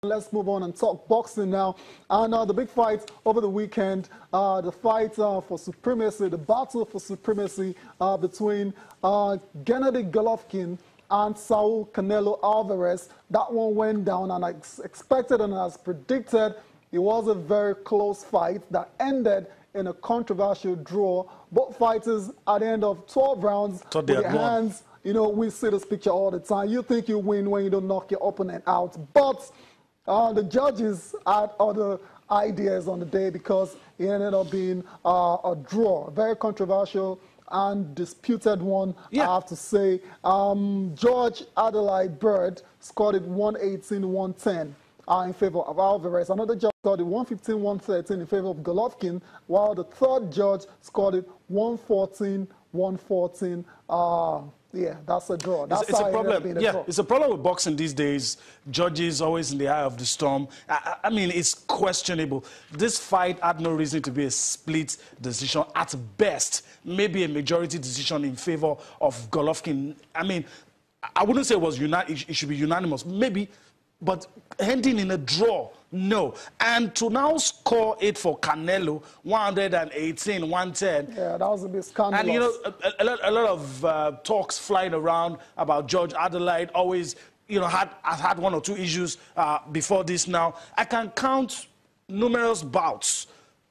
Let's move on and talk boxing now. And the big fight over the weekend, the fight for supremacy, the battle for supremacy between Gennady Golovkin and Saul Canelo Alvarez. That one went down, and as expected and as predicted, it was a very close fight that ended in a controversial draw. Both fighters at the end of 12 rounds with their hands. You know, we see this picture all the time. You think you win when you don't knock your opponent out. But the judges had other ideas on the day because it ended up being a draw, a very controversial and disputed one, I have to say. George Adelaide Bird scored it 118-110 in favor of Alvarez. Another judge scored it 115-113 in favor of Golovkin, while the third judge scored it 114-114. Yeah, that's a draw. That's it's a problem. Yeah, it's a problem with boxing these days. Judges always in the eye of the storm. I mean, it's questionable. This fight had no reason to be a split decision. At best, maybe a majority decision in favor of Golovkin. I mean, I wouldn't say it should be unanimous. Maybe. But ending in a draw, no. And to now score it for Canelo, 118-110. Yeah, that was a bit scandalous. And, you know, a lot of talks flying around about George Adelaide. Always, you know, has had one or two issues before this now. I can count numerous bouts.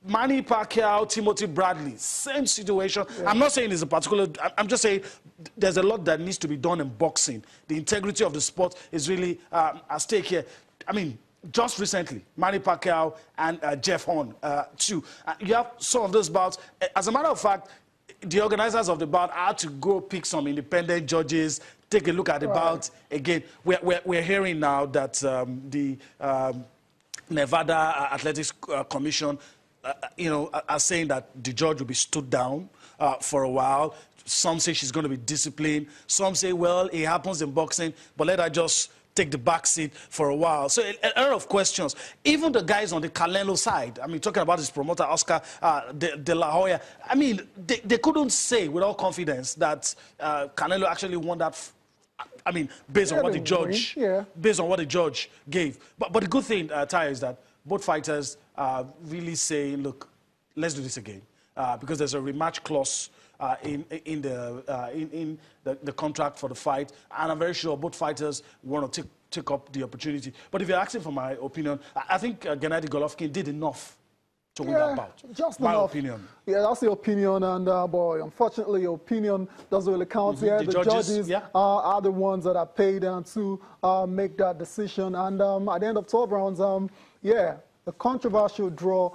Manny Pacquiao, Timothy Bradley, same situation. Yeah. I'm not saying it's a particular... I'm just saying there's a lot that needs to be done in boxing. The integrity of the sport is really at stake here. I mean, just recently, Manny Pacquiao and Jeff Horn, too. You have some of those bouts. As a matter of fact, the organizers of the bout had to go pick some independent judges, take a look at the bout again. We're hearing now that the Nevada Athletics Commission you know, are saying that the judge will be stood down for a while. Some say she's going to be disciplined. Some say, well, it happens in boxing, but let her just take the back seat for a while. So a lot of questions. Even the guys on the Canelo side, I mean, talking about his promoter, Oscar de La Hoya, I mean, they couldn't say without confidence that Canelo actually won that. I mean, based on what the judge, based on what the judge gave. But the good thing, Ty, is that both fighters are really saying, look, let's do this again. Because there's a rematch clause in the contract for the fight. And I'm very sure both fighters want to take up the opportunity. But if you're asking for my opinion, I think Gennady Golovkin did enough to win that bout. Just my enough. Opinion. Yeah, that's the opinion. And, boy, unfortunately, your opinion doesn't really count here. The judges are the ones that are paid to make that decision. And at the end of 12 rounds, yeah, the controversial draw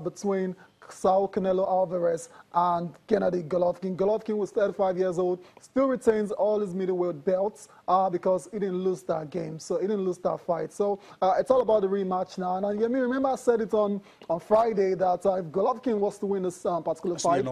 between Saul Canelo Alvarez and Gennady Golovkin. Golovkin was 35 years old, still retains all his middleweight belts because he didn't lose that game, so he didn't lose that fight. So it's all about the rematch now. And you remember I said it on Friday that if Golovkin was to win this particular fight,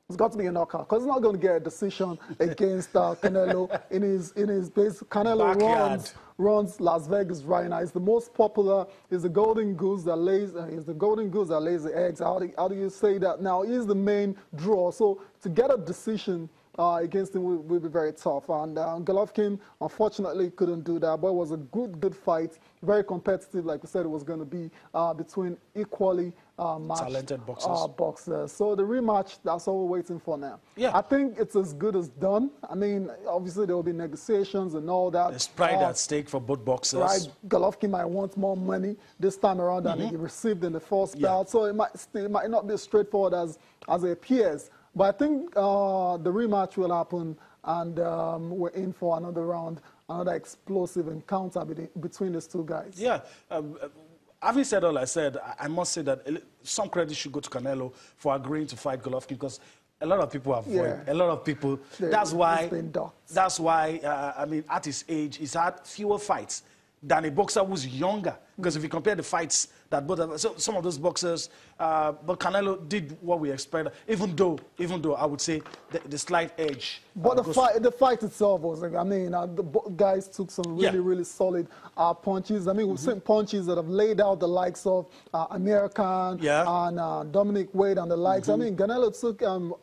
it's got to be a knockout because he's not going to get a decision against Canelo in his base. Canelo runs Las Vegas right now. He's the most popular. He's the golden goose that lays. He's the golden goose that lays the eggs. How do you say that? Now he's the main draw. So to get a decision against him will be very tough. And Golovkin, unfortunately, couldn't do that. But it was a good fight. Very competitive, like we said it was going to be, between equally talented boxers. So the rematch, that's all we're waiting for now. Yeah. I think it's as good as done. I mean, obviously there will be negotiations and all that. There's pride at stake for both boxers. Right. Golovkin might want more money this time around than he received in the first bout. So it might not be as straightforward as it appears. But I think the rematch will happen, and we're in for another round, another explosive encounter between these two guys. Yeah. Having said all I said, I must say that some credit should go to Canelo for agreeing to fight Golovkin because a lot of people have won. A lot of people. That's why, I mean, at his age, he's had fewer fights than a boxer who's younger. Because if you compare the fights that both of so some of those boxers, but Canelo did what we expected, even though I would say the slight edge. But the fight itself was, I mean, the guys took some really solid punches. I mean, we've seen punches that have laid out the likes of American and Dominic Wade and the likes. I mean, Canelo took,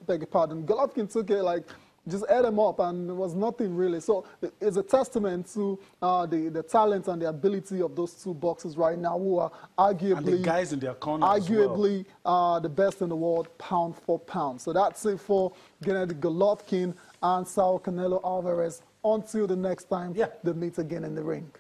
beg your pardon, Golovkin took it like just ate them up, and there was nothing really. So it's a testament to the talent and the ability of those two boxers right now, who are arguably and the guys in their corner arguably the best in the world, pound for pound. So that's it for Gennady Golovkin and Saul Canelo Alvarez. Until the next time they meet again in the ring.